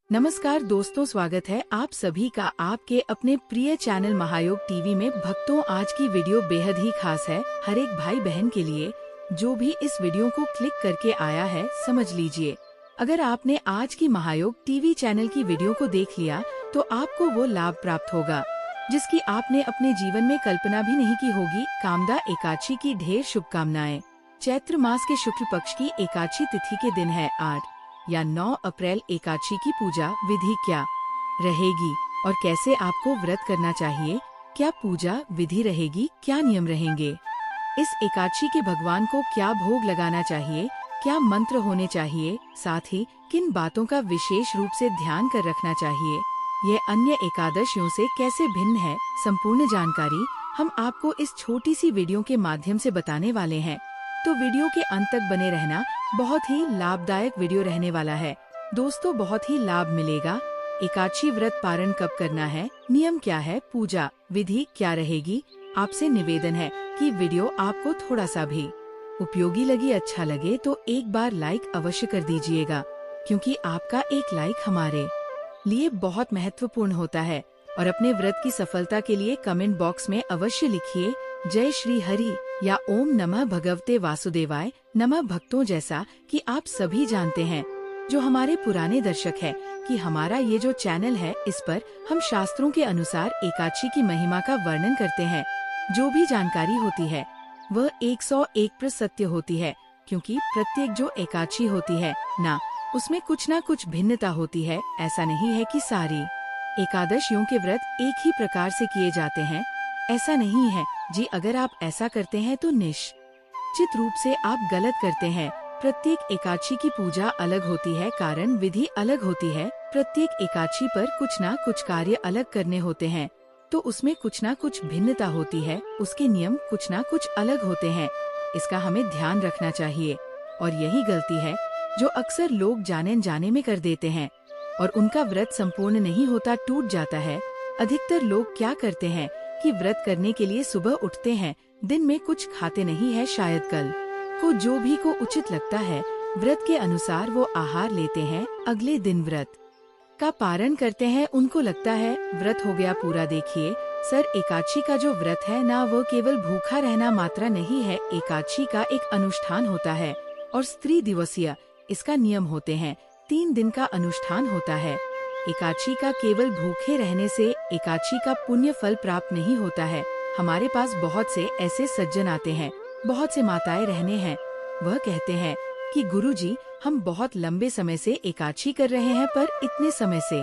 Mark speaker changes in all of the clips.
Speaker 1: नमस्कार दोस्तों, स्वागत है आप सभी का आपके अपने प्रिय चैनल महायोग टीवी में। भक्तों, आज की वीडियो बेहद ही खास है हर एक भाई बहन के लिए। जो भी इस वीडियो को क्लिक करके आया है, समझ लीजिए, अगर आपने आज की महायोग टीवी चैनल की वीडियो को देख लिया तो आपको वो लाभ प्राप्त होगा जिसकी आपने अपने जीवन में कल्पना भी नहीं की होगी। कामदा एकादशी की ढेर शुभकामनाएं। चैत्र मास के शुक्ल पक्ष की एकादशी तिथि के दिन है 8 या 9 अप्रैल। एकादशी की पूजा विधि क्या रहेगी और कैसे आपको व्रत करना चाहिए, क्या पूजा विधि रहेगी, क्या नियम रहेंगे, इस एकादशी के भगवान को क्या भोग लगाना चाहिए, क्या मंत्र होने चाहिए, साथ ही किन बातों का विशेष रूप से ध्यान कर रखना चाहिए, ये अन्य एकादशियों से कैसे भिन्न है, संपूर्ण जानकारी हम आपको इस छोटी सी वीडियो के माध्यम से बताने वाले हैं। तो वीडियो के अंत तक बने रहना, बहुत ही लाभदायक वीडियो रहने वाला है दोस्तों, बहुत ही लाभ मिलेगा। एकादशी व्रत पारण कब करना है, नियम क्या है, पूजा विधि क्या रहेगी। आपसे निवेदन है कि वीडियो आपको थोड़ा सा भी उपयोगी लगी, अच्छा लगे तो एक बार लाइक अवश्य कर दीजिएगा, क्योंकि आपका एक लाइक हमारे लिए बहुत महत्वपूर्ण होता है। और अपने व्रत की सफलता के लिए कमेंट बॉक्स में अवश्य लिखिए जय श्री हरि या ओम नमः भगवते वासुदेवाय नमः। भक्तों, जैसा कि आप सभी जानते हैं, जो हमारे पुराने दर्शक है, कि हमारा ये जो चैनल है, इस पर हम शास्त्रों के अनुसार एकादशी की महिमा का वर्णन करते हैं। जो भी जानकारी होती है वह 101% सत्य होती है, क्योंकि प्रत्येक जो एकादशी होती है ना, उसमें कुछ ना कुछ भिन्नता होती है। ऐसा नहीं है कि सारी एकादशियों के व्रत एक ही प्रकार से किए जाते हैं, ऐसा नहीं है जी। अगर आप ऐसा करते हैं तो निश्चित रूप से आप गलत करते हैं। प्रत्येक एकादशी की पूजा अलग होती है, कारण विधि अलग होती है। प्रत्येक एकादशी पर कुछ ना कुछ कार्य अलग करने होते हैं, तो उसमें कुछ ना कुछ भिन्नता होती है, उसके नियम कुछ ना कुछ अलग होते हैं। इसका हमें ध्यान रखना चाहिए, और यही गलती है जो अक्सर लोग जाने अनजाने में कर देते हैं, और उनका व्रत संपूर्ण नहीं होता, टूट जाता है। अधिकतर लोग क्या करते हैं कि व्रत करने के लिए सुबह उठते हैं, दिन में कुछ खाते नहीं है, शायद कल को जो भी को उचित लगता है व्रत के अनुसार वो आहार लेते हैं, अगले दिन व्रत का पारण करते हैं, उनको लगता है व्रत हो गया पूरा। देखिए सर, एकादशी का जो व्रत है ना, वो केवल भूखा रहना मात्रा नहीं है। एकादशी का एक अनुष्ठान होता है और स्त्री दिवसीय इसका नियम होते हैं। 3 दिन का अनुष्ठान होता है। एकादशी का केवल भूखे रहने से एकादशी का पुण्य फल प्राप्त नहीं होता है। हमारे पास बहुत से ऐसे सज्जन आते हैं, बहुत से माताएं रहने हैं, वह कहते हैं कि गुरुजी, हम बहुत लंबे समय से एकादशी कर रहे हैं, पर इतने समय से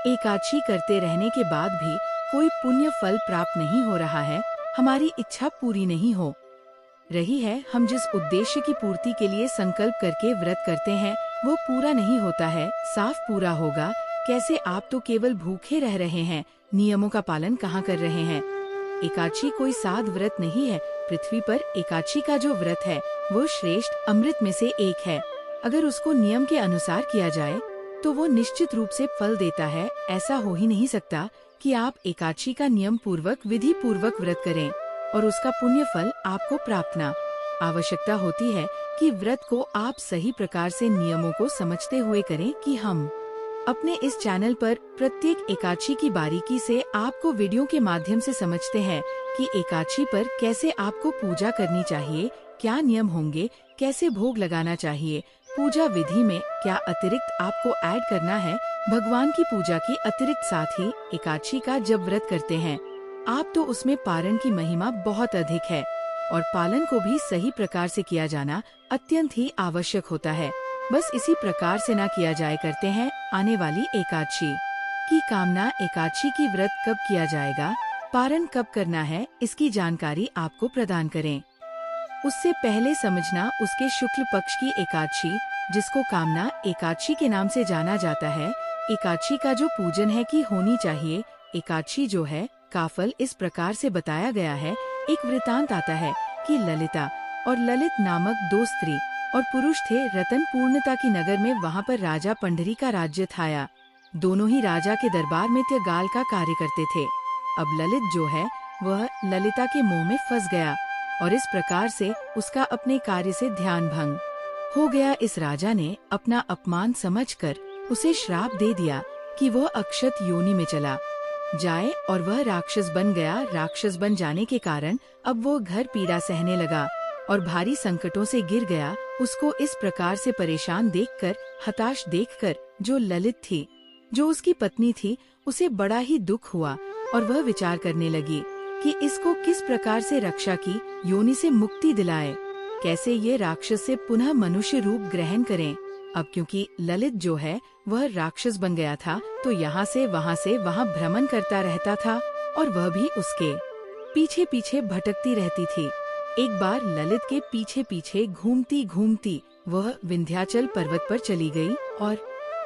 Speaker 1: एकादशी करते रहने के बाद भी कोई पुण्य फल प्राप्त नहीं हो रहा है, हमारी इच्छा पूरी नहीं हो रही है। हम जिस उद्देश्य की पूर्ति के लिए संकल्प करके व्रत करते हैं वो पूरा नहीं होता है। साफ पूरा होगा कैसे, आप तो केवल भूखे रह रहे हैं, नियमों का पालन कहाँ कर रहे हैं। एकादशी कोई साध व्रत नहीं है। पृथ्वी पर एकादशी का जो व्रत है वो श्रेष्ठ अमृत में से एक है। अगर उसको नियम के अनुसार किया जाए तो वो निश्चित रूप से फल देता है। ऐसा हो ही नहीं सकता कि आप एकादशी का नियम पूर्वक विधि पूर्वक व्रत करें और उसका पुण्य फल आपको प्राप्त ना। आवश्यकता होती है कि व्रत को आप सही प्रकार से नियमों को समझते हुए करें। कि हम अपने इस चैनल पर प्रत्येक एकादशी की बारीकी से आपको वीडियो के माध्यम से समझते हैं कि एकादशी पर कैसे आपको पूजा करनी चाहिए, क्या नियम होंगे, कैसे भोग लगाना चाहिए, पूजा विधि में क्या अतिरिक्त आपको ऐड करना है। भगवान की पूजा की अतिरिक्त साथ ही एकादशी का जब व्रत करते हैं आप, तो उसमें पारण की महिमा बहुत अधिक है, और पालन को भी सही प्रकार से किया जाना अत्यंत ही आवश्यक होता है। बस इसी प्रकार से ना किया जाए करते हैं। आने वाली एकादशी की कामना, एकादशी की व्रत कब किया जाएगा, पारण कब करना है, इसकी जानकारी आपको प्रदान करें। उससे पहले समझना उसके शुक्ल पक्ष की एकादशी, जिसको कामना एकादशी के नाम से जाना जाता है, एकादशी का जो पूजन है कि होनी चाहिए। एकादशी जो है का फल इस प्रकार से बताया गया है। एक वृतांत आता है कि ललिता और ललित नामक 2 स्त्री और पुरुष थे। रतन पूर्णता की नगर में, वहाँ पर राजा पंडरी का राज्य था। दोनों ही राजा के दरबार में त्यगाल का कार्य करते थे। अब ललित जो है वह ललिता के मोह में फंस गया और इस प्रकार से उसका अपने कार्य से ध्यान भंग हो गया। इस राजा ने अपना अपमान समझकर उसे श्राप दे दिया कि वह अक्षत योनि में चला जाए और वह राक्षस बन गया। राक्षस बन जाने के कारण अब वो घर पीड़ा सहने लगा और भारी संकटों से गिर गया। उसको इस प्रकार से परेशान देखकर, हताश देखकर जो ललित थी, जो उसकी पत्नी थी, उसे बड़ा ही दुख हुआ और वह विचार करने लगी कि इसको किस प्रकार से रक्षा की योनि से मुक्ति दिलाए, कैसे ये राक्षस से पुनः मनुष्य रूप ग्रहण करें। अब क्योंकि ललित जो है वह राक्षस बन गया था, तो यहाँ से वहाँ भ्रमण करता रहता था और वह भी उसके पीछे पीछे भटकती रहती थी। एक बार ललित के पीछे पीछे घूमती घूमती वह विंध्याचल पर्वत पर चली गई और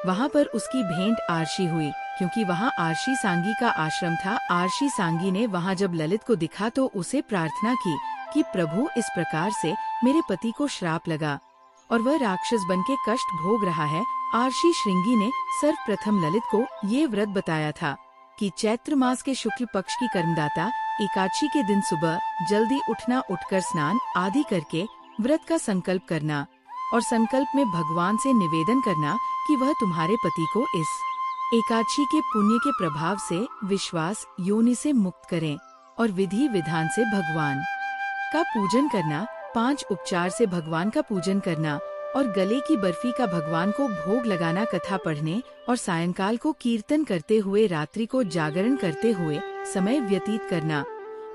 Speaker 1: वहाँ पर उसकी भेंट आरशी हुई, क्योंकि वहाँ आरशी सांगी का आश्रम था। आरशी सांगी ने वहाँ जब ललित को दिखा तो उसे प्रार्थना की कि प्रभु, इस प्रकार से मेरे पति को श्राप लगा और वह राक्षस बन के कष्ट भोग रहा है। आरशी श्रृंगी ने सर्वप्रथम ललित को ये व्रत बताया था कि चैत्र मास के शुक्ल पक्ष की कर्मदाता एकादशी के दिन सुबह जल्दी उठना, उठकर स्नान आदि करके व्रत का संकल्प करना और संकल्प में भगवान से निवेदन करना कि वह तुम्हारे पति को इस एकादशी के पुण्य के प्रभाव से विश्वास योनि से मुक्त करें और विधि विधान से भगवान का पूजन करना, 5 उपचार से भगवान का पूजन करना और गले की बर्फी का भगवान को भोग लगाना, कथा पढ़ने और सायंकाल को कीर्तन करते हुए, रात्रि को जागरण करते हुए समय व्यतीत करना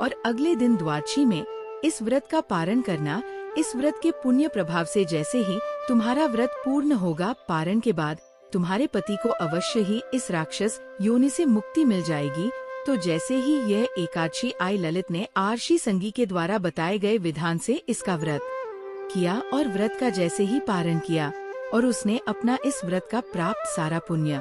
Speaker 1: और अगले दिन द्वादशी में इस व्रत का पारण करना। इस व्रत के पुण्य प्रभाव से जैसे ही तुम्हारा व्रत पूर्ण होगा, पारण के बाद तुम्हारे पति को अवश्य ही इस राक्षस योनि से मुक्ति मिल जाएगी। तो जैसे ही यह एकादशी आई, ललित ने आरशी संगी के द्वारा बताए गए विधान से इसका व्रत किया और व्रत का जैसे ही पारण किया और उसने अपना इस व्रत का प्राप्त सारा पुण्य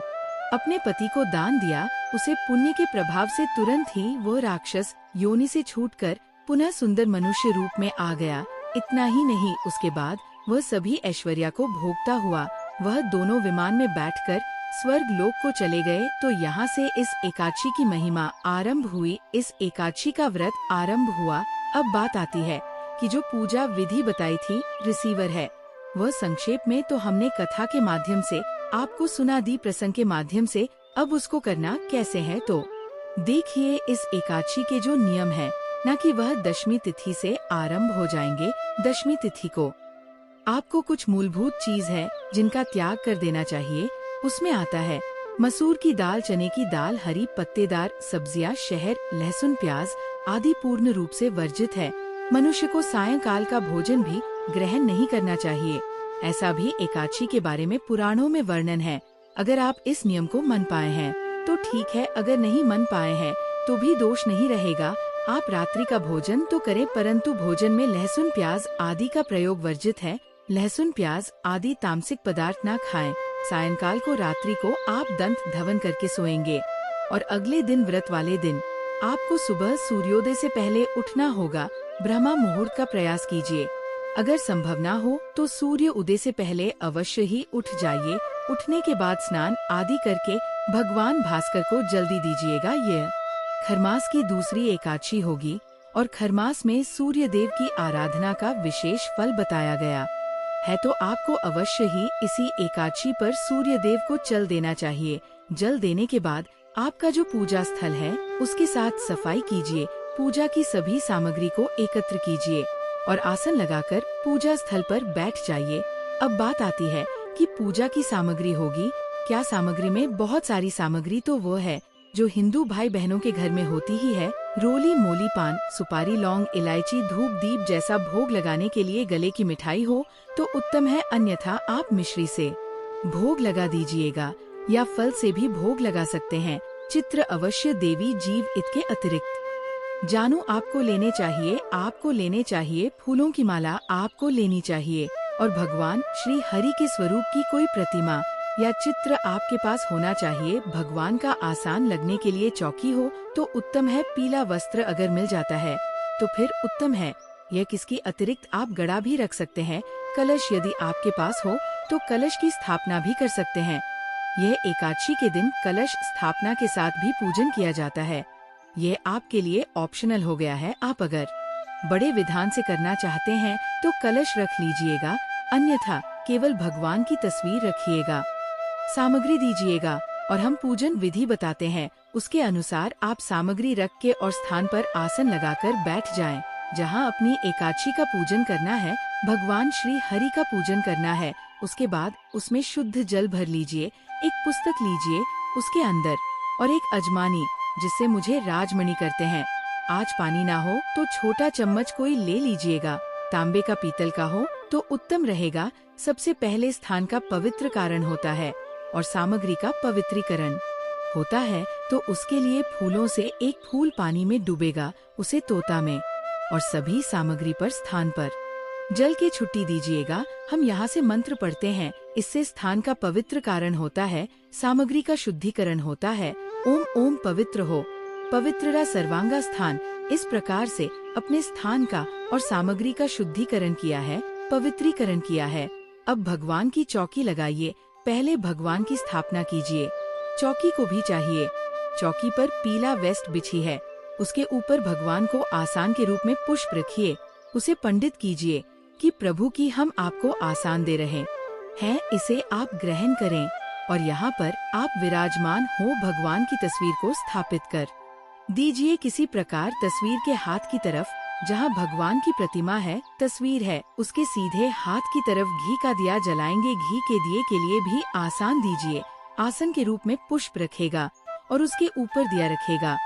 Speaker 1: अपने पति को दान दिया। उसे पुण्य के प्रभाव से तुरंत ही वो राक्षस योनि से छूटकर पुनः सुंदर मनुष्य रूप में आ गया। इतना ही नहीं, उसके बाद वह सभी ऐश्वर्या को भोगता हुआ वह दोनों विमान में बैठकर स्वर्ग लोक को चले गए। तो यहाँ से इस एकादशी की महिमा आरंभ हुई, इस एकादशी का व्रत आरंभ हुआ। अब बात आती है कि जो पूजा विधि बताई थी रिसीवर है, वह संक्षेप में तो हमने कथा के माध्यम से आपको सुना दी, प्रसंग के माध्यम से। अब उसको करना कैसे है तो देखिए। इस एकादशी के जो नियम है, न कि वह दशमी तिथि से आरंभ हो जाएंगे। दशमी तिथि को आपको कुछ मूलभूत चीज है जिनका त्याग कर देना चाहिए। उसमें आता है मसूर की दाल, चने की दाल, हरी पत्तेदार सब्जियां, शहद, लहसुन, प्याज आदि पूर्ण रूप से वर्जित है। मनुष्य को सायंकाल का भोजन भी ग्रहण नहीं करना चाहिए। ऐसा भी एकादशी के बारे में पुराणों में वर्णन है। अगर आप इस नियम को मान पाए हैं तो ठीक है, अगर नहीं मान पाए हैं तो भी दोष नहीं रहेगा। आप रात्रि का भोजन तो करें, परंतु भोजन में लहसुन, प्याज आदि का प्रयोग वर्जित है। लहसुन, प्याज आदि तामसिक पदार्थ न खाएं। सायंकाल को, रात्रि को आप दंत धवन करके सोएंगे और अगले दिन व्रत वाले दिन आपको सुबह सूर्योदय से पहले उठना होगा। ब्रह्मा मुहूर्त का प्रयास कीजिए। अगर संभव ना हो तो सूर्य उदय से पहले अवश्य ही उठ जाइए। उठने के बाद स्नान आदि करके भगवान भास्कर को जल्दी दीजिएगा। यह खरमास की दूसरी एकादशी होगी और खरमास में सूर्य देव की आराधना का विशेष फल बताया गया है। तो आपको अवश्य ही इसी एकादशी पर सूर्य देव को जल देना चाहिए। जल देने के बाद आपका जो पूजा स्थल है उसके साथ सफाई कीजिए। पूजा की सभी सामग्री को एकत्र कीजिए और आसन लगाकर पूजा स्थल पर बैठ जाइए। अब बात आती है कि पूजा की सामग्री होगी क्या। सामग्री में बहुत सारी सामग्री तो वो है जो हिंदू भाई बहनों के घर में होती ही है। रोली, मोली, पान, सुपारी, लौंग, इलायची, धूप, दीप जैसा भोग लगाने के लिए गले की मिठाई हो तो उत्तम है, अन्यथा आप मिश्री से भोग लगा दीजिएगा या फल से भी भोग लगा सकते हैं। चित्र अवश्य देवी जीव इसके अतिरिक्त जानू आपको लेने चाहिए। फूलों की माला आपको लेनी चाहिए और भगवान श्री हरि के स्वरूप की कोई प्रतिमा या चित्र आपके पास होना चाहिए। भगवान का आसान लगने के लिए चौकी हो तो उत्तम है। पीला वस्त्र अगर मिल जाता है तो फिर उत्तम है। यह किसकी अतिरिक्त आप गड़ा भी रख सकते हैं। कलश यदि आपके पास हो तो कलश की स्थापना भी कर सकते हैं। यह एकादशी के दिन कलश स्थापना के साथ भी पूजन किया जाता है। यह आपके लिए ऑप्शनल हो गया है। आप अगर बड़े विधान से करना चाहते हैं तो कलश रख लीजिएगा, अन्यथा केवल भगवान की तस्वीर रखिएगा। सामग्री दीजिएगा और हम पूजन विधि बताते हैं। उसके अनुसार आप सामग्री रख के और स्थान पर आसन लगाकर बैठ जाएं। जहां अपनी एकादशी का पूजन करना है, भगवान श्री हरि का पूजन करना है। उसके बाद उसमें शुद्ध जल भर लीजिए, एक पुस्तक लीजिए, उसके अंदर और एक अजमानी, जिससे मुझे राजमणि करते हैं। आज पानी ना हो तो छोटा चम्मच कोई ले लीजिएगा। तांबे का पीतल का हो तो उत्तम रहेगा। सबसे पहले स्थान का पवित्र कारण होता है और सामग्री का पवित्रीकरण होता है, तो उसके लिए फूलों से एक फूल पानी में डूबेगा, उसे तोता में, और सभी सामग्री पर स्थान पर जल की छुट्टी दीजिएगा। हम यहाँ से मंत्र पढ़ते हैं, इससे स्थान का पवित्र कारण होता है, सामग्री का शुद्धिकरण होता है। ओम ओम पवित्र हो, पवित्ररा सर्वांगा स्थान। इस प्रकार से अपने स्थान का और सामग्री का शुद्धिकरण किया है, पवित्रीकरण किया है। अब भगवान की चौकी लगाइए। पहले भगवान की स्थापना कीजिए। चौकी को भी चाहिए। चौकी पर पीला वेस्ट बिछी है, उसके ऊपर भगवान को आसान के रूप में पुष्प रखिए। उसे पंडित कीजिए कि प्रभु की हम आपको आसान दे रहे हैं, इसे आप ग्रहण करें। और यहाँ पर आप विराजमान हो भगवान की तस्वीर को स्थापित कर दीजिए किसी प्रकार तस्वीर के हाथ की तरफ। जहाँ भगवान की प्रतिमा है, तस्वीर है, उसके सीधे हाथ की तरफ घी का दिया जलाएंगे। घी के दिए के लिए भी आसान दीजिए। आसन के रूप में पुष्प रखेगा और उसके ऊपर दिया रखेगा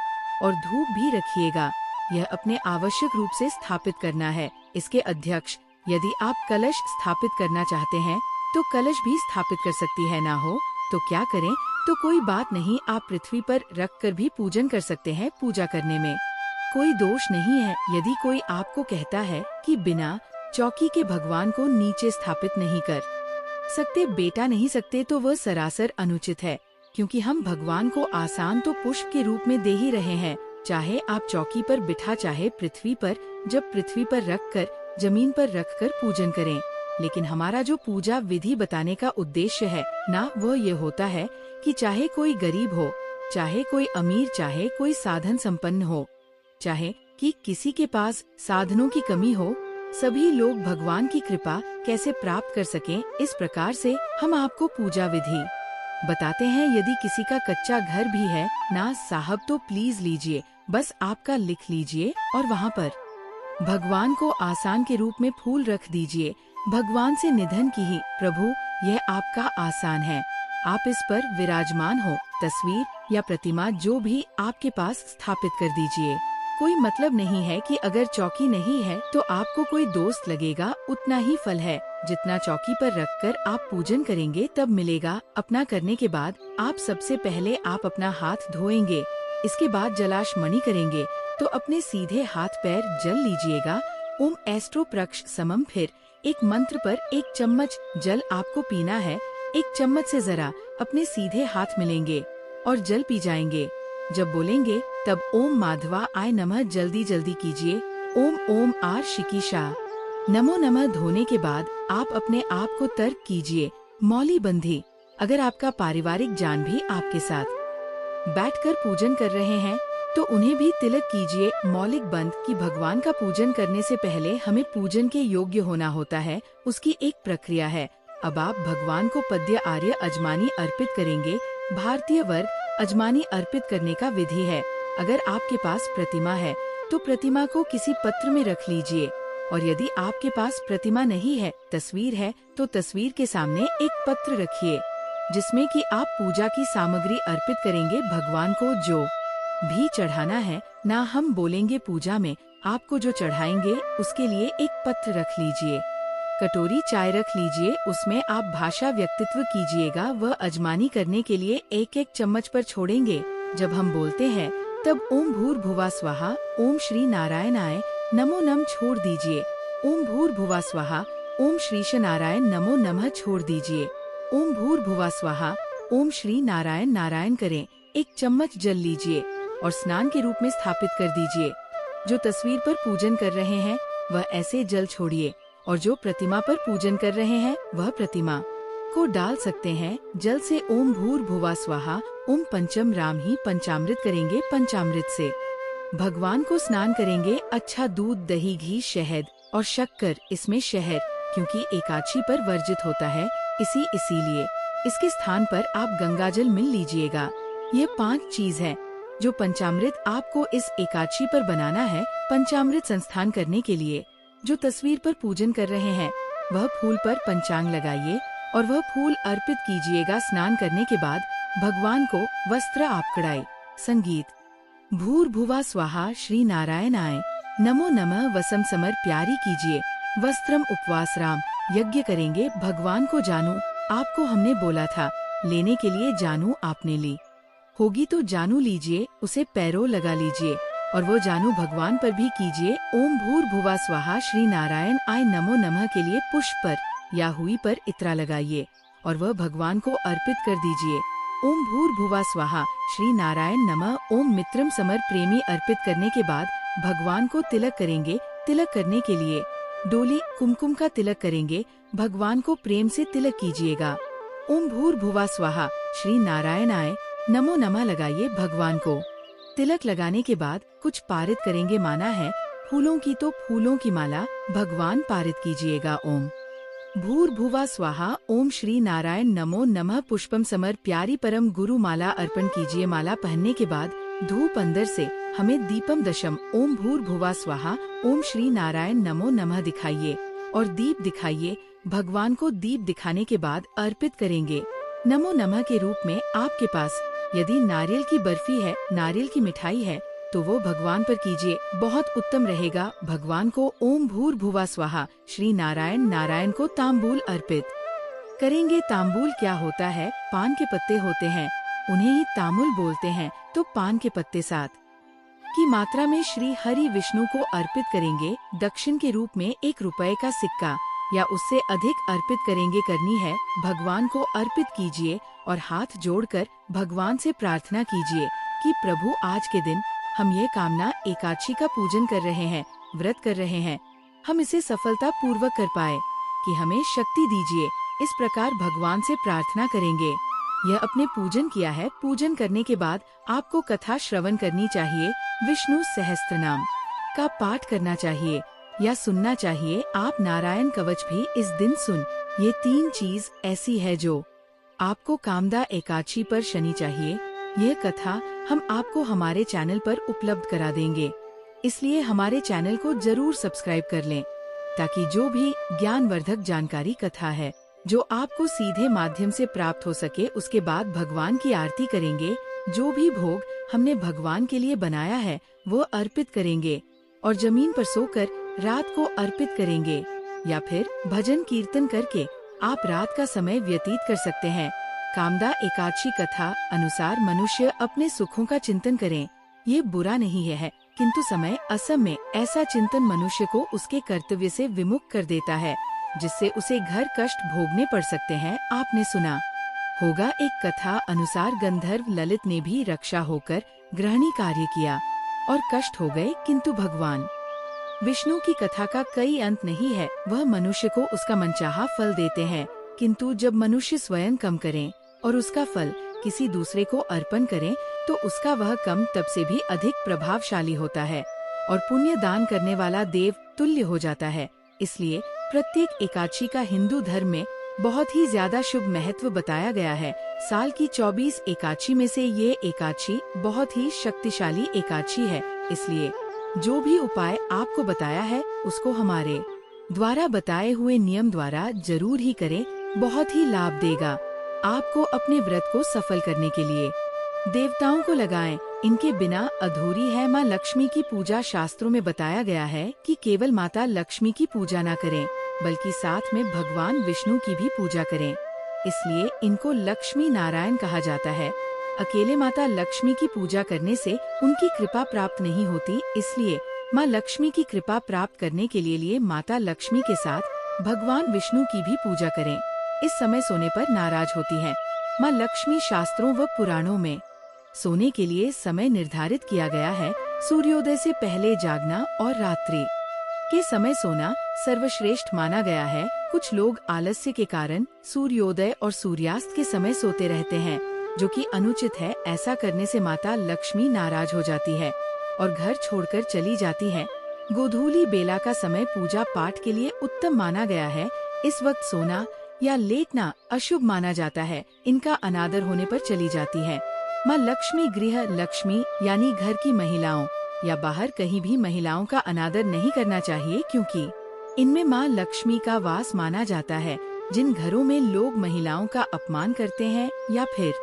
Speaker 1: और धूप भी रखिएगा। यह अपने आवश्यक रूप से स्थापित करना है। इसके अध्यक्ष यदि आप कलश स्थापित करना चाहते हैं तो कलश भी स्थापित कर सकती है। ना हो तो क्या करें, तो कोई बात नहीं, आप पृथ्वी पर रख कर भी पूजन कर सकते हैं। पूजा करने में कोई दोष नहीं है। यदि कोई आपको कहता है कि बिना चौकी के भगवान को नीचे स्थापित नहीं कर सकते, बेटा नहीं सकते, तो वह सरासर अनुचित है, क्योंकि हम भगवान को आसान तो पुष्प के रूप में दे ही रहे हैं। चाहे आप चौकी पर बिठा, चाहे पृथ्वी पर, जब पृथ्वी पर रख कर, जमीन पर रख कर पूजन करें। लेकिन हमारा जो पूजा विधि बताने का उद्देश्य है ना, वह ये होता है कि चाहे कोई गरीब हो, चाहे कोई अमीर, चाहे कोई साधन संपन्न हो, चाहे कि किसी के पास साधनों की कमी हो, सभी लोग भगवान की कृपा कैसे प्राप्त कर सकें, इस प्रकार से हम आपको पूजा विधि बताते हैं। यदि किसी का कच्चा घर भी है ना साहब, तो प्लीज लीजिए, बस आपका लिख लीजिए और वहाँ पर भगवान को आसान के रूप में फूल रख दीजिए। भगवान से निधन की ही, प्रभु यह आपका आसान है, आप इस पर विराजमान हो। तस्वीर या प्रतिमा जो भी आपके पास स्थापित कर दीजिए। कोई मतलब नहीं है कि अगर चौकी नहीं है तो आपको कोई दोस्त लगेगा, उतना ही फल है जितना चौकी पर रखकर आप पूजन करेंगे तब मिलेगा। अपना करने के बाद आप सबसे पहले आप अपना हाथ धोएंगे, इसके बाद जलाशमणि करेंगे तो अपने सीधे हाथ पैर जल लीजिएगा। ओम एस्ट्रो प्रक्ष समम। फिर एक मंत्र पर एक चम्मच जल आपको पीना है। एक चम्मच से जरा अपने सीधे हाथ मिलेंगे और जल पी जाएंगे। जब बोलेंगे तब ओम माधवा आय नमः जल्दी जल्दी कीजिए। ओम ओम आर शिकीशा नमो नमः। धोने के बाद आप अपने आप को तर्क कीजिए, मौली बंधी। अगर आपका पारिवारिक जान भी आपके साथ बैठकर पूजन कर रहे हैं तो उन्हें भी तिलक कीजिए, मौलिक बंद। कि भगवान का पूजन करने से पहले हमें पूजन के योग्य होना होता है, उसकी एक प्रक्रिया है। अब आप भगवान को पद्य आर्य अजमानी अर्पित करेंगे। भारतीय वर्ग अजमानी अर्पित करने का विधि है। अगर आपके पास प्रतिमा है तो प्रतिमा को किसी पत्र में रख लीजिए, और यदि आपके पास प्रतिमा नहीं है, तस्वीर है, तो तस्वीर के सामने एक पत्र रखिए जिसमें कि आप पूजा की सामग्री अर्पित करेंगे। भगवान को जो भी चढ़ाना है ना, हम बोलेंगे पूजा में आपको जो चढ़ाएंगे उसके लिए एक पत्र रख लीजिए। कटोरी चाय रख लीजिए, उसमें आप भाषा व्यक्तित्व कीजिएगा। वह अजमानी करने के लिए एक एक चम्मच पर छोड़ेंगे। जब हम बोलते हैं तब ओम भूर्भुवा स्वाहा, ओम श्री नारायणाय नमो नम छोड़ दीजिए। ओम भूर्भुवा स्वाहा, ओम श्रीश नारायण नमो नमः छोड़ दीजिए। ओम भूर्भुवा स्वाहा, ओम श्री नारायण नारायण करें। एक चम्मच जल लीजिए और स्नान के रूप में स्थापित कर दीजिए। जो तस्वीर पर पूजन कर रहे हैं वह ऐसे जल छोड़िए, और जो प्रतिमा पर पूजन कर रहे हैं वह प्रतिमा को डाल सकते हैं। जल से ओम भूर्भुवा स्वाहा, ओम पंचम राम ही पंचामृत करेंगे। पंचामृत से भगवान को स्नान करेंगे। अच्छा दूध, दही, घी, शहद और शक्कर, इसमें शहद क्योंकि एकादशी पर वर्जित होता है, इसीलिए इसके स्थान पर आप गंगाजल मिल लीजिएगा। ये 5 चीज है जो पंचामृत आपको इस एकादशी पर बनाना है। पंचामृत संस्थान करने के लिए जो तस्वीर पर पूजन कर रहे हैं वह फूल पर पंचांग लगाइए और वह फूल अर्पित कीजिएगा। स्नान करने के बाद भगवान को वस्त्र आप कढ़ाई। संगीत भूर्भुवा स्वाहा श्री नारायणाय नमो नमः वसम समर प्यारी कीजिए। वस्त्रम उपवास राम यज्ञ करेंगे भगवान को जानू आपको हमने बोला था लेने के लिए, जानू आपने ली होगी तो जानू लीजिए, उसे पैरों लगा लीजिए और वो जानू भगवान पर भी कीजिए। ओम भूर्भुवा स्वाहा श्री नारायण आय नमो नमः के लिए पुष्प पर या हुई पर इत्रा लगाइए और वह भगवान को अर्पित कर दीजिए। ओम भूर्भुवा स्वाहा श्री नारायण नमः ओम मित्रम समर प्रेमी अर्पित करने के बाद भगवान को तिलक करेंगे। तिलक करने के लिए डोली कुमकुम का तिलक करेंगे। भगवान को प्रेम से तिलक कीजिएगा। ओम भूर्भुवा स्वाहा श्री नारायणाय नमो नमः लगाइए। भगवान को तिलक लगाने के बाद कुछ पारित करेंगे। माना है फूलों की तो फूलों की माला भगवान पारित कीजिएगा। ओम भूर्भुवा स्वाहा ओम श्री नारायण नमो नमः पुष्पम समर प्यारी परम गुरु माला अर्पण कीजिए। माला पहनने के बाद धूप अंदर से हमें दीपम दशम ओम भूर्भुवा स्वाहा ओम श्री नारायण नमो नमः दिखाइए और दीप दिखाइए। भगवान को दीप दिखाने के बाद अर्पित करेंगे। नमो नमः के रूप में आपके पास यदि नारियल की बर्फी है, नारियल की मिठाई है तो वो भगवान पर कीजिए, बहुत उत्तम रहेगा। भगवान को ओम भूर्भुवा स्वाहा श्री नारायण नारायण को तांबूल अर्पित करेंगे। तांबूल क्या होता है? पान के पत्ते होते हैं, उन्हें ही तांबूल बोलते हैं। तो पान के पत्ते 7 की मात्रा में श्री हरि विष्णु को अर्पित करेंगे। दक्षिण के रूप में 1 रुपए का सिक्का या उससे अधिक अर्पित करेंगे। करनी है भगवान को अर्पित कीजिए और हाथ जोड़कर भगवान से प्रार्थना कीजिए कि प्रभु आज के दिन हम ये कामना एकादशी का पूजन कर रहे हैं, व्रत कर रहे हैं, हम इसे सफलता पूर्वक कर पाए कि हमें शक्ति दीजिए। इस प्रकार भगवान से प्रार्थना करेंगे। यह अपने पूजन किया है। पूजन करने के बाद आपको कथा श्रवण करनी चाहिए। विष्णु सहस्त्रनाम का पाठ करना चाहिए या सुनना चाहिए। आप नारायण कवच भी इस दिन सुन। ये 3 चीज ऐसी है जो आपको कामदा एकादशी पर शनि चाहिए। ये कथा हम आपको हमारे चैनल पर उपलब्ध करा देंगे, इसलिए हमारे चैनल को जरूर सब्सक्राइब कर लें ताकि जो भी ज्ञानवर्धक जानकारी कथा है जो आपको सीधे माध्यम से प्राप्त हो सके। उसके बाद भगवान की आरती करेंगे। जो भी भोग हमने भगवान के लिए बनाया है वो अर्पित करेंगे और जमीन पर सोकर रात को अर्पित करेंगे या फिर भजन कीर्तन करके आप रात का समय व्यतीत कर सकते हैं। कामदा एकादशी कथा अनुसार मनुष्य अपने सुखों का चिंतन करें, ये बुरा नहीं है, किंतु समय असमय ऐसा चिंतन मनुष्य को उसके कर्तव्य से विमुख कर देता है, जिससे उसे घर कष्ट भोगने पड़ सकते हैं। आपने सुना होगा एक कथा अनुसार गंधर्व ललित ने भी रक्षा होकर गृहिणी कार्य किया और कष्ट हो गए, किंतु भगवान विष्णु की कथा का कई अंत नहीं है। वह मनुष्य को उसका मनचाहा फल देते हैं, किंतु जब मनुष्य स्वयं कम करें और उसका फल किसी दूसरे को अर्पण करें तो उसका वह कम तब से भी अधिक प्रभावशाली होता है और पुण्य दान करने वाला देव तुल्य हो जाता है। इसलिए प्रत्येक एकादशी का हिंदू धर्म में बहुत ही ज्यादा शुभ महत्व बताया गया है। साल की 24 एकादशी में से ये एकादशी बहुत ही शक्तिशाली एकादशी है। इसलिए जो भी उपाय आपको बताया है उसको हमारे द्वारा बताए हुए नियम द्वारा जरूर ही करें, बहुत ही लाभ देगा आपको अपने व्रत को सफल करने के लिए। देवताओं को लगाएं, इनके बिना अधूरी है। माँ लक्ष्मी की पूजा शास्त्रों में बताया गया है कि केवल माता लक्ष्मी की पूजा न करें बल्कि साथ में भगवान विष्णु की भी पूजा करें, इसलिए इनको लक्ष्मी नारायण कहा जाता है। अकेले माता लक्ष्मी की पूजा करने से उनकी कृपा प्राप्त नहीं होती, इसलिए माँ लक्ष्मी की कृपा प्राप्त करने के लिए माता लक्ष्मी के साथ भगवान विष्णु की भी पूजा करें। इस समय सोने पर नाराज होती हैं। माँ लक्ष्मी शास्त्रों व पुराणों में सोने के लिए समय निर्धारित किया गया है। सूर्योदय से पहले जागना और रात्रि के समय सोना सर्वश्रेष्ठ माना गया है। कुछ लोग आलस्य के कारण सूर्योदय और सूर्यास्त के समय सोते रहते हैं, जो कि अनुचित है। ऐसा करने से माता लक्ष्मी नाराज हो जाती है और घर छोड़कर चली जाती है। गोधूली बेला का समय पूजा पाठ के लिए उत्तम माना गया है। इस वक्त सोना या लेटना अशुभ माना जाता है, इनका अनादर होने पर चली जाती है। माँ लक्ष्मी गृह लक्ष्मी यानी घर की महिलाओं या बाहर कहीं भी महिलाओं का अनादर नहीं करना चाहिए, क्योंकि इनमें माँ लक्ष्मी का वास माना जाता है। जिन घरों में लोग महिलाओं का अपमान करते हैं या फिर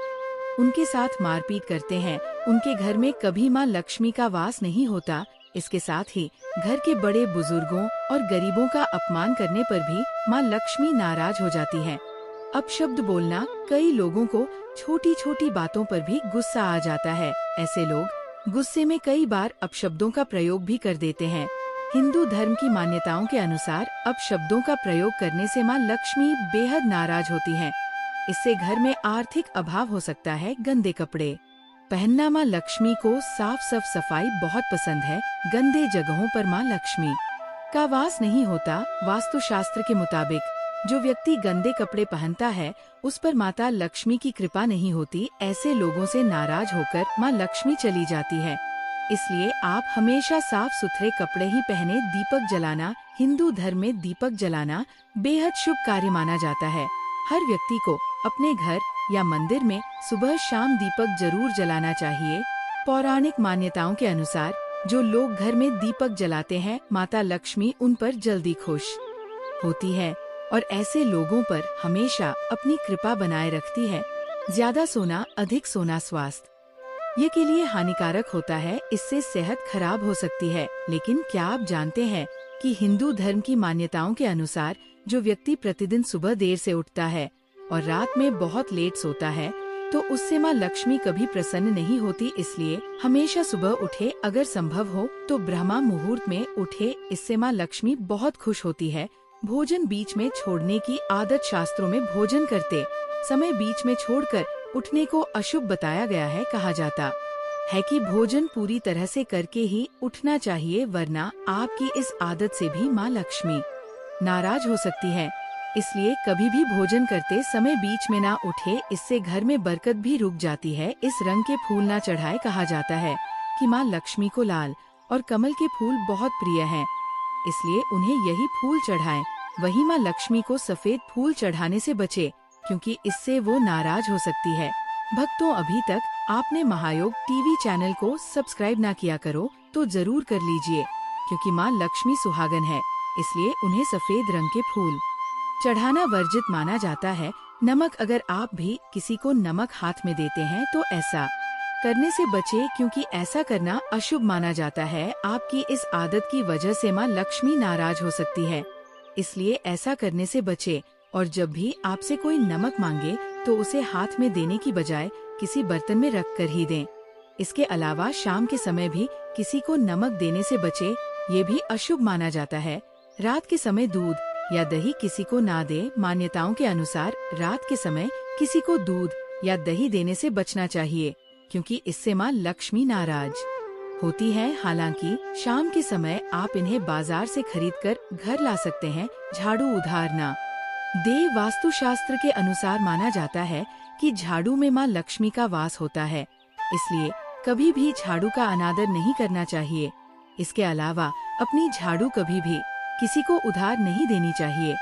Speaker 1: उनके साथ मारपीट करते हैं, उनके घर में कभी माँ लक्ष्मी का वास नहीं होता। इसके साथ ही घर के बड़े बुजुर्गों और गरीबों का अपमान करने पर भी माँ लक्ष्मी नाराज हो जाती है। अपशब्द बोलना, कई लोगों को छोटी छोटी बातों पर भी गुस्सा आ जाता है। ऐसे लोग गुस्से में कई बार अपशब्दों का प्रयोग भी कर देते हैं। हिंदू धर्म की मान्यताओं के अनुसार अपशब्दों का प्रयोग करने से माँ लक्ष्मी बेहद नाराज होती हैं। इससे घर में आर्थिक अभाव हो सकता है। गंदे कपड़े पहनना, माँ लक्ष्मी को साफ सफाई बहुत पसंद है। गंदे जगहों पर माँ लक्ष्मी का वास नहीं होता। वास्तुशास्त्र के मुताबिक जो व्यक्ति गंदे कपड़े पहनता है उस पर माता लक्ष्मी की कृपा नहीं होती। ऐसे लोगों से नाराज होकर माँ लक्ष्मी चली जाती है। इसलिए आप हमेशा साफ सुथरे कपड़े ही पहने। दीपक जलाना, हिंदू धर्म में दीपक जलाना बेहद शुभ कार्य माना जाता है। हर व्यक्ति को अपने घर या मंदिर में सुबह शाम दीपक जरूर जलाना चाहिए। पौराणिक मान्यताओं के अनुसार जो लोग घर में दीपक जलाते हैं, माता लक्ष्मी उन पर जल्दी खुश होती है और ऐसे लोगों पर हमेशा अपनी कृपा बनाए रखती है। ज्यादा सोना, अधिक सोना स्वास्थ्य ये के लिए हानिकारक होता है। इससे सेहत खराब हो सकती है। लेकिन क्या आप जानते हैं कि हिंदू धर्म की मान्यताओं के अनुसार जो व्यक्ति प्रतिदिन सुबह देर से उठता है और रात में बहुत लेट सोता है तो उससे माँ लक्ष्मी कभी प्रसन्न नहीं होती। इसलिए हमेशा सुबह उठे, अगर संभव हो तो ब्रह्मा मुहूर्त में उठे। इससे माँ लक्ष्मी बहुत खुश होती है। भोजन बीच में छोड़ने की आदत, शास्त्रों में भोजन करते समय बीच में छोड़कर उठने को अशुभ बताया गया है। कहा जाता है कि भोजन पूरी तरह से करके ही उठना चाहिए, वरना आपकी इस आदत से भी माँ लक्ष्मी नाराज हो सकती है। इसलिए कभी भी भोजन करते समय बीच में ना उठे, इससे घर में बरकत भी रुक जाती है। इस रंग के फूल ना चढ़ाए। कहा जाता है कि माँ लक्ष्मी को लाल और कमल के फूल बहुत प्रिय हैं, इसलिए उन्हें यही फूल चढ़ाएं। वहीं माँ लक्ष्मी को सफेद फूल चढ़ाने से बचे, क्योंकि इससे वो नाराज हो सकती है। भक्तों, अभी तक आपने महायोग टीवी चैनल को सब्सक्राइब ना किया करो तो जरूर कर लीजिए, क्योंकि माँ लक्ष्मी सुहागन है, इसलिए उन्हें सफेद रंग के फूल चढ़ाना वर्जित माना जाता है। नमक, अगर आप भी किसी को नमक हाथ में देते हैं तो ऐसा करने से बचे, क्योंकि ऐसा करना अशुभ माना जाता है। आपकी इस आदत की वजह से माँ लक्ष्मी नाराज हो सकती है, इसलिए ऐसा करने से बचे। और जब भी आपसे कोई नमक मांगे तो उसे हाथ में देने की बजाय किसी बर्तन में रख कर ही दें। इसके अलावा शाम के समय भी किसी को नमक देने से बचे, ये भी अशुभ माना जाता है। रात के समय दूध या दही किसी को ना दे। मान्यताओं के अनुसार रात के समय किसी को दूध या दही देने से बचना चाहिए, क्योंकि इससे माँ लक्ष्मी नाराज होती है। हालांकि शाम के समय आप इन्हें बाजार से खरीदकर घर ला सकते हैं। झाड़ू उधार ना दे। वास्तुशास्त्र के अनुसार माना जाता है कि झाड़ू में माँ लक्ष्मी का वास होता है, इसलिए कभी भी झाड़ू का अनादर नहीं करना चाहिए। इसके अलावा अपनी झाड़ू कभी भी किसी को उधार नहीं देनी चाहिए।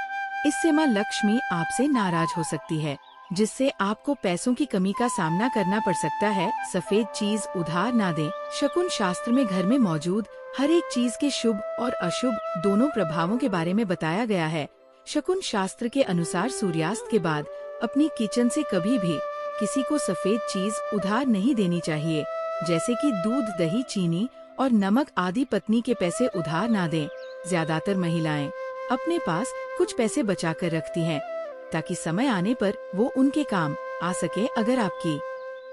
Speaker 1: इससे माँ लक्ष्मी आपसे नाराज हो सकती है, जिससे आपको पैसों की कमी का सामना करना पड़ सकता है। सफेद चीज उधार ना दें। शकुन शास्त्र में घर में मौजूद हर एक चीज के शुभ और अशुभ दोनों प्रभावों के बारे में बताया गया है। शकुन शास्त्र के अनुसार सूर्यास्त के बाद अपनी किचन से कभी भी किसी को सफेद चीज उधार नहीं देनी चाहिए, जैसे कि दूध, दही, चीनी और नमक आदि। पत्नी के पैसे उधार ना दें। ज्यादातर महिलाएं अपने पास कुछ पैसे बचा कर रखती हैं, ताकि समय आने पर वो उनके काम आ सके। अगर आपकी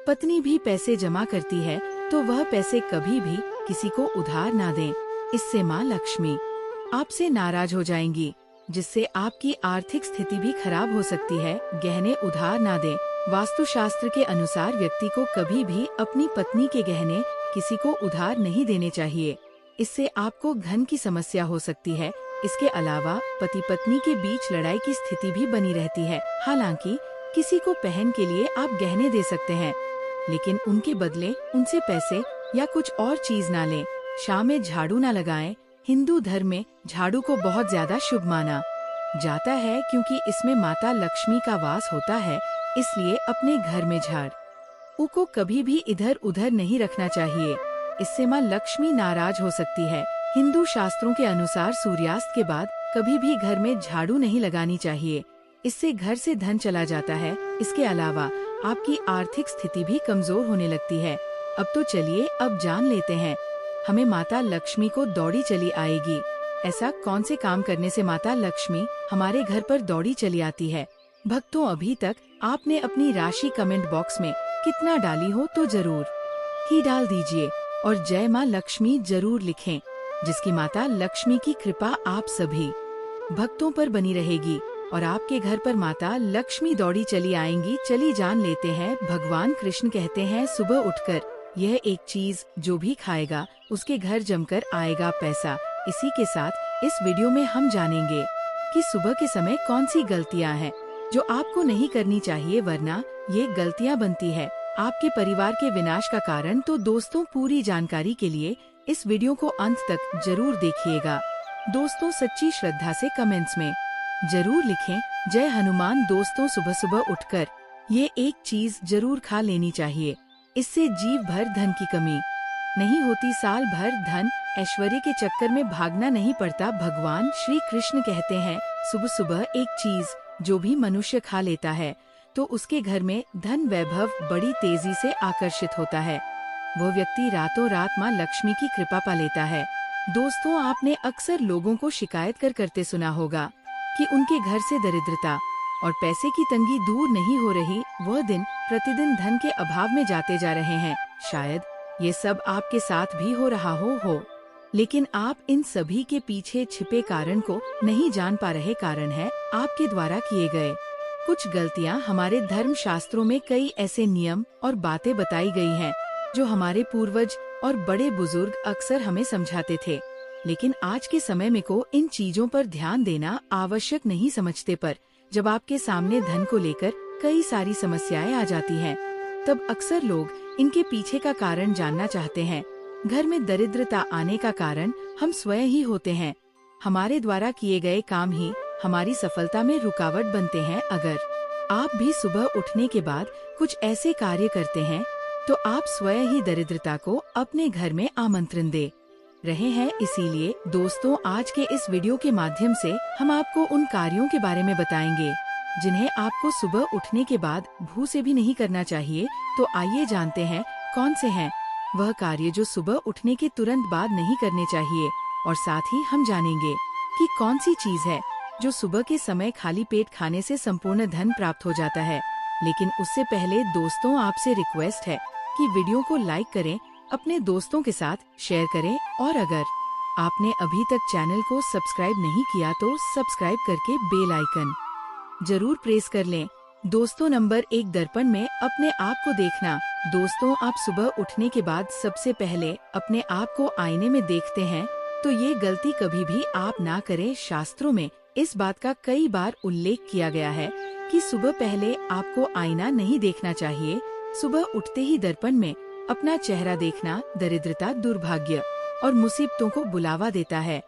Speaker 1: पत्नी भी पैसे जमा करती है तो वह पैसे कभी भी किसी को उधार ना दें। इससे माँ लक्ष्मी आपसे नाराज हो जाएंगी, जिससे आपकी आर्थिक स्थिति भी खराब हो सकती है। गहने उधार ना दें। वास्तुशास्त्र के अनुसार व्यक्ति को कभी भी अपनी पत्नी के गहने किसी को उधार नहीं देने चाहिए, इससे आपको धन की समस्या हो सकती है। इसके अलावा पति पत्नी के बीच लड़ाई की स्थिति भी बनी रहती है। हालांकि किसी को पहन के लिए आप गहने दे सकते हैं, लेकिन उनके बदले उनसे पैसे या कुछ और चीज ना लें। शाम में झाड़ू ना लगाएं। हिंदू धर्म में झाड़ू को बहुत ज्यादा शुभ माना जाता है क्योंकि इसमें माता लक्ष्मी का वास होता है, इसलिए अपने घर में झाड़ू को कभी भी इधर उधर नहीं रखना चाहिए। इससे माँ लक्ष्मी नाराज हो सकती है। हिंदू शास्त्रों के अनुसार सूर्यास्त के बाद कभी भी घर में झाड़ू नहीं लगानी चाहिए, इससे घर से धन चला जाता है। इसके अलावा आपकी आर्थिक स्थिति भी कमजोर होने लगती है। अब तो चलिए अब जान लेते हैं, हमें माता लक्ष्मी को दौड़ी चली आएगी। ऐसा कौन से काम करने से माता लक्ष्मी हमारे घर पर दौड़ी चली आती है? भक्तों, अभी तक आपने अपनी राशि कमेंट बॉक्स में कितना डाली हो तो जरूर ही डाल दीजिए और जय माँ लक्ष्मी जरूर लिखें, जिसकी माता लक्ष्मी की कृपा आप सभी भक्तों पर बनी रहेगी और आपके घर पर माता लक्ष्मी दौड़ी चली आएंगी। चली जान लेते हैं। भगवान कृष्ण कहते हैं, सुबह उठकर यह एक चीज जो भी खाएगा उसके घर जमकर आएगा पैसा। इसी के साथ इस वीडियो में हम जानेंगे कि सुबह के समय कौन सी गलतियां हैं जो आपको नहीं करनी चाहिए, वरना ये गलतियां बनती है आपके परिवार के विनाश का कारण। तो दोस्तों, पूरी जानकारी के लिए इस वीडियो को अंत तक जरूर देखिएगा। दोस्तों, सच्ची श्रद्धा से कमेंट्स में जरूर लिखें, जय हनुमान। दोस्तों, सुबह सुबह उठकर ये एक चीज जरूर खा लेनी चाहिए, इससे जीव भर धन की कमी नहीं होती। साल भर धन ऐश्वर्य के चक्कर में भागना नहीं पड़ता। भगवान श्री कृष्ण कहते हैं, सुबह सुबह एक चीज जो भी मनुष्य खा लेता है तो उसके घर में धन वैभव बड़ी तेजी से आकर्षित होता है। वह व्यक्ति रातों रात माँ लक्ष्मी की कृपा पा लेता है। दोस्तों, आपने अक्सर लोगों को शिकायत करते सुना होगा कि उनके घर से दरिद्रता और पैसे की तंगी दूर नहीं हो रही, वह दिन प्रतिदिन धन के अभाव में जाते जा रहे हैं। शायद ये सब आपके साथ भी हो रहा हो, लेकिन आप इन सभी के पीछे छिपे कारण को नहीं जान पा रहे। कारण है आपके द्वारा किए गए कुछ गलतियां। हमारे धर्म शास्त्रों में कई ऐसे नियम और बातें बताई गई हैं जो हमारे पूर्वज और बड़े बुजुर्ग अक्सर हमें समझाते थे, लेकिन आज के समय में को इन चीजों पर ध्यान देना आवश्यक नहीं समझते। पर जब आपके सामने धन को लेकर कई सारी समस्याएं आ जाती हैं, तब अक्सर लोग इनके पीछे का कारण जानना चाहते हैं। घर में दरिद्रता आने का कारण हम स्वयं ही होते हैं। हमारे द्वारा किए गए काम ही हमारी सफलता में रुकावट बनते हैं। अगर आप भी सुबह उठने के बाद कुछ ऐसे कार्य करते हैं तो आप स्वयं ही दरिद्रता को अपने घर में आमंत्रण दे रहे हैं। इसीलिए दोस्तों, आज के इस वीडियो के माध्यम से हम आपको उन कार्यों के बारे में बताएंगे जिन्हें आपको सुबह उठने के बाद भूल से भी नहीं करना चाहिए। तो आइए जानते हैं कौन से हैं वह कार्य जो सुबह उठने के तुरंत बाद नहीं करने चाहिए, और साथ ही हम जानेंगे कि कौन सी चीज है जो सुबह के समय खाली पेट खाने से संपूर्ण धन प्राप्त हो जाता है। लेकिन उससे पहले दोस्तों, आपसे रिक्वेस्ट है कि वीडियो को लाइक करें, अपने दोस्तों के साथ शेयर करें, और अगर आपने अभी तक चैनल को सब्सक्राइब नहीं किया तो सब्सक्राइब करके बेल आइकन जरूर प्रेस कर लें। दोस्तों, नंबर 1, दर्पण में अपने आप को देखना। दोस्तों, आप सुबह उठने के बाद सबसे पहले अपने आप को आईने में देखते हैं तो ये गलती कभी भी आप ना करें। शास्त्रों में इस बात का कई बार उल्लेख किया गया है कि सुबह पहले आपको आईना नहीं देखना चाहिए। सुबह उठते ही दर्पण में अपना चेहरा देखना दरिद्रता, दुर्भाग्य और मुसीबतों को बुलावा देता है।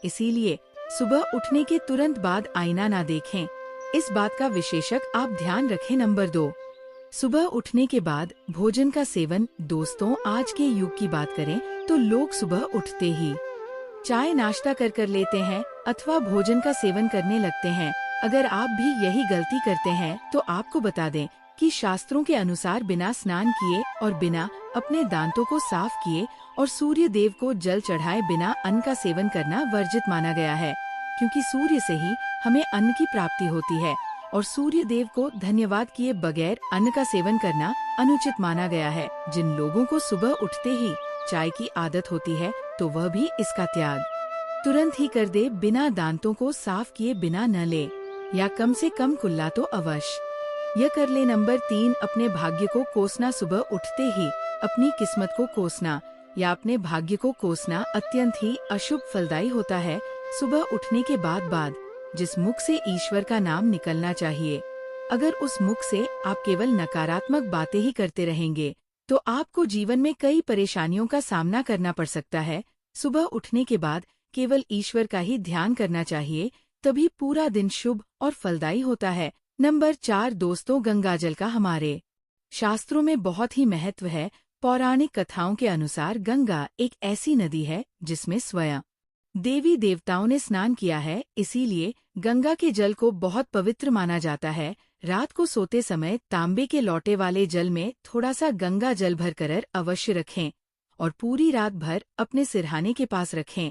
Speaker 1: इसीलिए सुबह उठने के तुरंत बाद आईना ना देखें। इस बात का विशेषक आप ध्यान रखें। नंबर 2, सुबह उठने के बाद भोजन का सेवन। दोस्तों, आज के युग की बात करें तो लोग सुबह उठते ही चाय नाश्ता कर लेते हैं अथवा भोजन का सेवन करने लगते हैं। अगर आप भी यही गलती करते हैं तो आपको बता दें कि शास्त्रों के अनुसार बिना स्नान किए और बिना अपने दांतों को साफ किए और सूर्य देव को जल चढ़ाए बिना अन्न का सेवन करना वर्जित माना गया है, क्योंकि सूर्य से ही हमें अन्न की प्राप्ति होती है और सूर्य देव को धन्यवाद किए बगैर अन्न का सेवन करना अनुचित माना गया है। जिन लोगों को सुबह उठते ही चाय की आदत होती है तो वह भी इसका त्याग तुरंत ही कर दे। बिना दांतों को साफ किए बिना न ले, या कम से कम कुल्ला तो अवश्य यह कर ले। नंबर 3, अपने भाग्य को कोसना। सुबह उठते ही अपनी किस्मत को कोसना या अपने भाग्य को कोसना अत्यंत ही अशुभ फलदायी होता है। सुबह उठने के बाद जिस मुख से ईश्वर का नाम निकलना चाहिए, अगर उस मुख से आप केवल नकारात्मक बातें ही करते रहेंगे तो आपको जीवन में कई परेशानियों का सामना करना पड़ सकता है। सुबह उठने के बाद केवल ईश्वर का ही ध्यान करना चाहिए, तभी पूरा दिन शुभ और फलदायी होता है। नंबर 4 दोस्तों, गंगाजल का हमारे शास्त्रों में बहुत ही महत्व है। पौराणिक कथाओं के अनुसार गंगा एक ऐसी नदी है जिसमें स्वयं देवी देवताओं ने स्नान किया है, इसीलिए गंगा के जल को बहुत पवित्र माना जाता है। रात को सोते समय तांबे के लोटे वाले जल में थोड़ा सा गंगा जल भरकर अवश्य रखें और पूरी रात भर अपने सिरहाने के पास रखें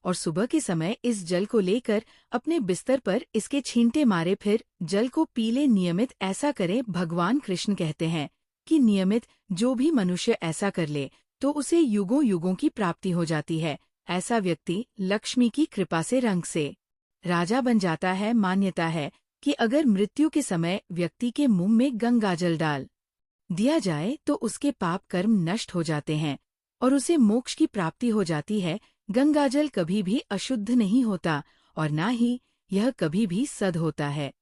Speaker 1: और सुबह के समय इस जल को लेकर अपने बिस्तर पर इसके छींटे मारे, फिर जल को पी ले। नियमित ऐसा करें। भगवान कृष्ण कहते हैं कि नियमित जो भी मनुष्य ऐसा कर ले तो उसे युगों युगों की प्राप्ति हो जाती है। ऐसा व्यक्ति लक्ष्मी की कृपा से रंग से राजा बन जाता है। मान्यता है कि अगर मृत्यु के समय व्यक्ति के मुंह में गंगाजल डाल दिया जाए तो उसके पाप कर्म नष्ट हो जाते हैं और उसे मोक्ष की प्राप्ति हो जाती है। गंगाजल कभी भी अशुद्ध नहीं होता और न ही यह कभी भी सद होता है।